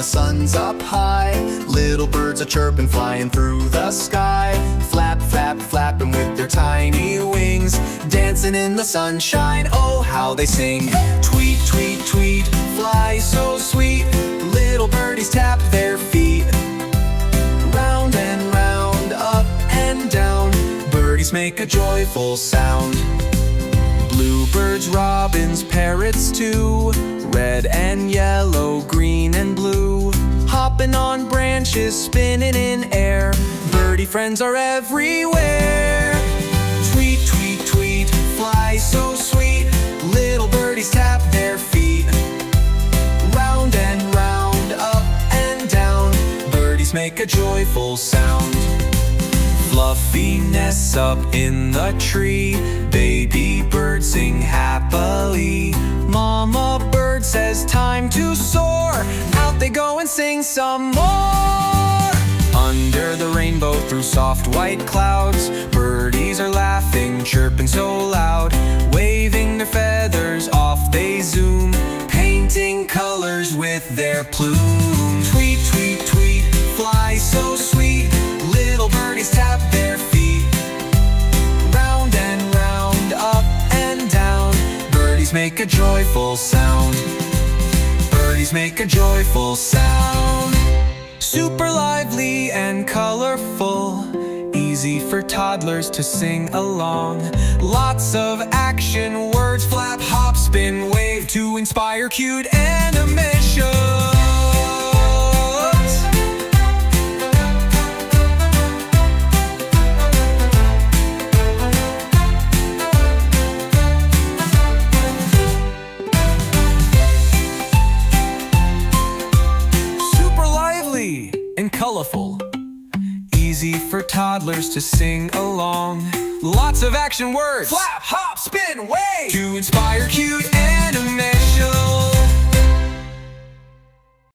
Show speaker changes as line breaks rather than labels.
sun's up high. Little birds are chirping, flying through the sky. Flap, flap, flapping with their tiny wings, dancing in the sunshine, oh how they sing. Tweet, tweet, tweet, fly so sweet. Little birdies tap their feet. Round and round, up and down, birdies make a joyful sound. Bluebirds, robins, parrots too, red and yellow, green and blue, hopping on branches, spinning in air. Birdie friends are everywhere. Tweet, tweet, tweet, fly so sweet. Little birdies tap their feet. Round and round, up and down, birdies make a joyful sound. Fluffy nests up in the tree, baby birds sing happily. Mama bird says time to soar, out they go and sing some more. Under the rainbow through soft white clouds, birdies are laughing, chirping so loud. Waving their feathers, off they zoom, painting colors with their plume. Tweet, tweet, tweet, fly so sweet. Little birdies tap their feet. Round and round, up and down, birdies make a joyful sound. Birdies make a joyful sound. Super lively and colorful, easy for toddlers to sing along. Lots of action words, flap, hop, spin, wave, to inspire cute animations. And colorful, easy for toddlers to sing along. Lots of action words, flap, hop, spin, wave, to inspire cute